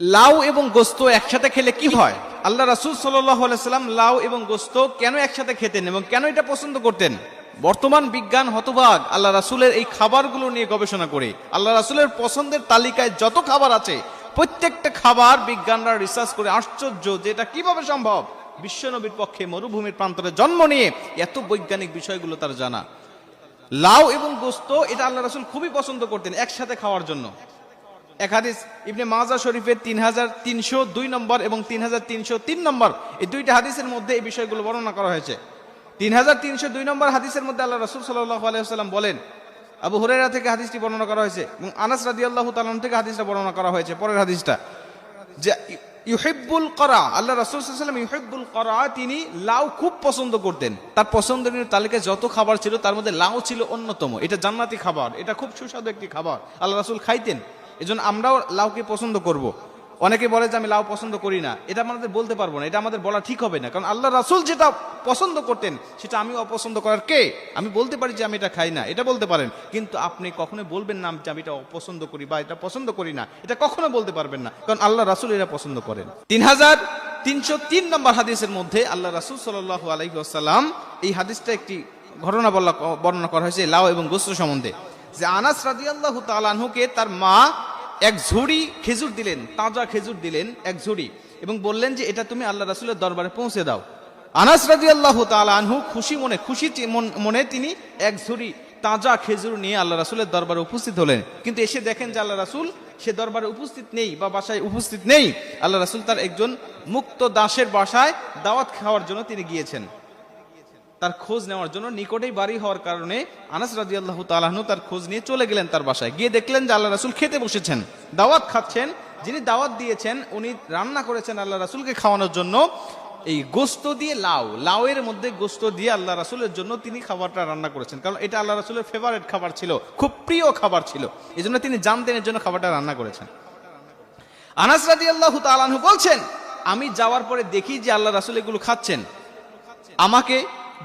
লাউ এবং গোস্ত একসাথে খেলে কি হয়? আল্লাহ রাসূল সাল্লাল্লাহু আলাইহি সাল্লাম লাউ এবং গোস্ত কেন একসাথে খেতেন এবং কেন এটা পছন্দ করতেন? বর্তমান বিজ্ঞান হতবাক আল্লাহ রাসূলের এই খাবারগুলো নিয়ে গবেষণা করে। আল্লাহ রাসূলের পছন্দের তালিকায় যত খাবার আছে প্রত্যেকটা খাবার বিজ্ঞানরা রিসার্চ করে আশ্চর্য যে এটা কিভাবে সম্ভব। বিশ্বনবীর পক্ষে মরুভূমির প্রান্তরে জন্ম নিয়ে এত বৈজ্ঞানিক বিষয়গুলো তার জানা। লাউ এবং গোস্ত এটা আল্লাহ রাসূল খুবই পছন্দ করতেন একসাথে খাওয়ার জন্য। এক হাদিস ইবনে মাজাহ শরীফের 3302 নম্বর এবং 3303 নম্বর, এই দুইটা হাদিসের মধ্যে এই বিষয়গুলো বর্ণনা করা হয়েছে। 3302 নম্বর হাদিসের মধ্যে আল্লাহ রাসূল সাল্লাল্লাহু আলাইহি ওয়াসাল্লাম বলেন, আবু হুরায়রা থেকে হাদিসটি বর্ণনা করা হয়েছে এবং আনাস রাদিয়াল্লাহু তাআলা থেকে হাদিসটা বর্ণনা করা হয়েছে। পরের হাদিসটা যে ইউহিব্বুল করা, আল্লাহ রাসূল সাল্লাল্লাহু আলাইহি ওয়াসাল্লাম ইউহিব্বুল করা, তিনি লাউ খুব পছন্দ করতেন। তার পছন্দনীয় তালিকায় যত খাবার ছিল তার মধ্যে লাউ ছিল অন্যতম। এটা জান্নাতি খাবার, এটা খুব সুস্বাদু একটি খাবার, আল্লাহ রাসূল খাইতেন। এজন্য আমরাও লাউকে পছন্দ করব। অনেকে বলে যে আমি লাউ পছন্দ করি না, এটা আমাদের বলতে পারবো না, এটা আমাদের বলা ঠিক হবে না, কারণ আল্লাহ রাসূল যেটা পছন্দ করতেন সেটা আমি অপছন্দ করার কে? আমি বলতে পারি যে আমি এটা খাই না, এটা বলতে পারেন, কিন্তু আপনি কখনো বলবেন না যে আমি এটা অপছন্দ করি বা এটা পছন্দ করি না, এটা কখনো বলতে পারবেন না, কারণ আল্লাহ রাসূল এটা পছন্দ করেন। 3303 নম্বর হাদিসের মধ্যে আল্লাহ রাসূল সাল্লাল্লাহু আলাইহি ওয়াসাল্লাম এই হাদিসটা একটি ঘটনা বর্ণনা করা হয়েছে লাউ এবং গোস্ত সম্বন্ধে, যে আনাস রাদিয়াল্লাহু তাআলা আনহুকে তার মা এক ঝুড়ি খেজুর দিলেন, তাজা খেজুর দিলেন এক ঝুড়ি, এবং বললেন যে এটা তুমি আল্লাহ রাসূলের দরবারে পৌঁছে দাও। আনাস রাদিয়াল্লাহু তাআলা আনহু খুশি মনে তিনি এক ঝুড়ি তাজা খেজুর নিয়ে আল্লাহ রাসূলের দরবারে উপস্থিত হলেন, কিন্তু এসে দেখেন যে আল্লাহ রাসূল সে দরবারে উপস্থিত নেই বা বাসায় উপস্থিত নেই। আল্লাহ রাসূল তার একজন মুক্ত দাসের বাসায় দাওয়াত খাওয়ার জন্য তিনি গিয়েছেন, তার খোঁজ নেওয়ার জন্য। নিকটেই বাড়ি হওয়ার কারণে আনাস রাদিয়াল্লাহু তাআলা আনহু তার খোঁজ নিয়ে চলে গেলেন তার বাসায়। গিয়ে দেখলেন যে আল্লাহ রাসূল খেতে বসেছেন, দাওয়াত খাচ্ছেন। যিনি দাওয়াত দিয়েছেন উনি রান্না করেছেন আল্লাহ রাসূলকে খাওয়ানোর জন্য এই গোস্ত দিয়ে লাউয়ের মধ্যে গোস্ত দিয়ে আল্লাহ রাসূলের জন্য তিনি খাবারটা রান্না করেছেন, কারণ এটা আল্লাহ রাসূলের ফেভারিট খাবার ছিল, খুব প্রিয় খাবার ছিল, এই জন্য তিনি জানতেন এর জন্য খাবারটা রান্না করেছেন। আনাস রাদিয়াল্লাহু তাআলা আনহু বলছেন, আমি যাওয়ার পরে দেখি যে আল্লাহ রাসূল এগুলো খাচ্ছেন। আমাকে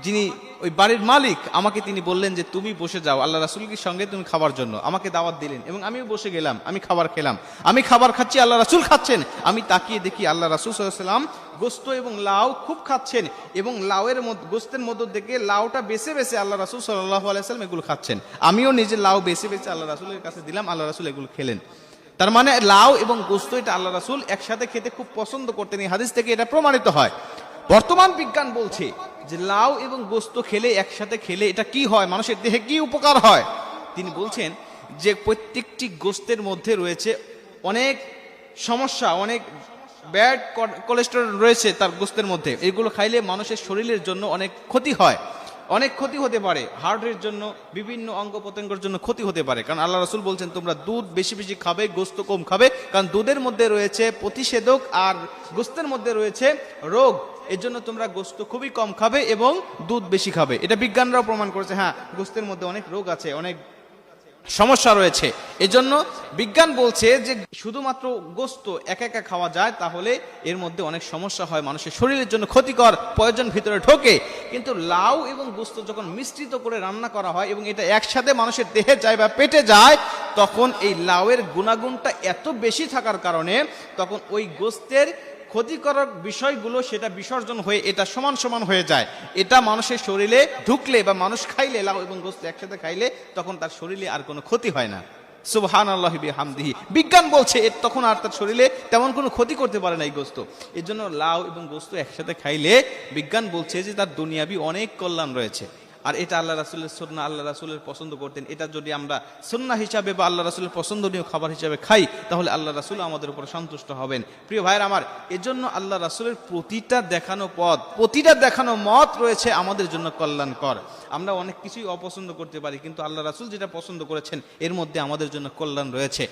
যিনি ওই বাড়ির মালিক, আমাকে তিনি বললেন যে তুমি বসে যাও আল্লাহ রাসূলের সঙ্গে তুমি খাবার জন্য, আমাকে দাওয়াত দিলেন এবং আমিও বসে গেলাম। আমি খাবার খেলাম, আমি খাবার খাচ্ছি, আল্লাহ রাসূল খাচ্ছেন। আমি তাকিয়ে দেখি আল্লাহ রাসূল সাল্লাল্লাহু আলাইহি ওয়াসাল্লাম গোস্ত এবং লাউ খুব খাচ্ছেন, এবং লাউয়ের গোস্তের মধ্য থেকে লাউটা বেছে বেছে আল্লাহ রাসূল সাল্লাল্লাহু আলাইহি ওয়াসাল্লাম এগুলো খাচ্ছেন। আমিও নিজে লাউ বেছে বেছে আল্লাহ রাসূলের কাছে দিলাম, আল্লাহ রাসূল এগুলো খেলেন। তার মানে লাউ এবং গোস্ত এটা আল্লাহ রাসূল একসাথে খেতে খুব পছন্দ করতেন। এই হাদিস থেকে এটা প্রমাণিত হয়। বর্তমান বিজ্ঞান বলছে যে লাউ এবং গোস্ত খেলে একসাথে খেলে এটা কি হয়, মানুষের দেহে কি উপকার হয়। তিনি বলছেন যে প্রত্যেকটি গোস্তের মধ্যে রয়েছে অনেক সমস্যা, অনেক ব্যাড কোলেস্টেরল রয়েছে তার গোস্তের মধ্যে। এগুলো খাইলে মানুষের শরীরের জন্য অনেক ক্ষতি হয়, অনেক ক্ষতি হতে পারে, হার্টের জন্য, বিভিন্ন অঙ্গ প্রত্যঙ্গের জন্য ক্ষতি হতে পারে। কারণ আল্লাহ রাসূল বলছেন তোমরা দুধ বেশি বেশি খাবে, গোস্ত কম খাবে, কারণ দুধের মধ্যে রয়েছে প্রতিষেধক আর গোস্তের মধ্যে রয়েছে রোগ। এর জন্য তোমরা গোস্ত খুবই কম খাবে এবং দুধ বেশি খাবে। এটা বিজ্ঞানরাও প্রমাণ করেছে, হ্যাঁ গোস্তের মধ্যে অনেক রোগ আছে, অনেক সমস্যা রয়েছে। এজন্য বিজ্ঞান বলছে যে শুধুমাত্র গোস্ত একা একা খাওয়া যায় তাহলে এর মধ্যে অনেক সমস্যা হয়, মানুষের শরীরের জন্য ক্ষতিকর, পয়জন ভিতরে ঢোকে। কিন্তু লাউ এবং গোস্ত যখন মিশ্রিত করে রান্না করা হয় এবং এটা একসাথে মানুষের দেহে যায় বা পেটে যায়, তখন এই লাউয়ের গুণাগুণটা এত বেশি থাকার কারণে তখন ওই গোস্তের ক্ষতিকারক বিষয়গুলো সেটা বিসর্জন হয়ে এটা সমান সমান হয়ে যায়। এটা মানুষের শরীরে ঢুকলে বা মানুষ খাইলে, লাউ এবং গোস্ত একসাথে খাইলে তখন তার শরীরে আর কোনো ক্ষতি হয় না। সুবহানাল্লাহি বিহামদিহি। বিজ্ঞান বলছে এর তখন আর তার শরীরে তেমন কোনো ক্ষতি করতে পারে না এই গোস্ত। এর জন্য লাউ এবং গোস্ত একসাথে খাইলে বিজ্ঞান বলছে যে তার দুনিয়াবি অনেক কল্যাণ রয়েছে। আর এটা আল্লাহ রাসূলের সুন্নাহ, আল্লাহ রাসূলের পছন্দ করতেন। এটা যদি আমরা সুন্নাহ হিসাবে বা আল্লাহ রাসূলের পছন্দনীয় খাবার হিসাবে খাই তাহলে আল্লাহ রাসূল আমাদের উপর সন্তুষ্ট হবেন। প্রিয় ভাইরা আমার, এজন্য আল্লাহ রাসূলের প্রতিটা দেখানো পথ, প্রতিটা দেখানো মত রয়েছে আমাদের জন্য কল্যাণকর। আমরা অনেক কিছুই অপছন্দ করতে পারি, কিন্তু আল্লাহ রাসূল যেটা পছন্দ করেছেন এর মধ্যে আমাদের জন্য কল্যাণ রয়েছে।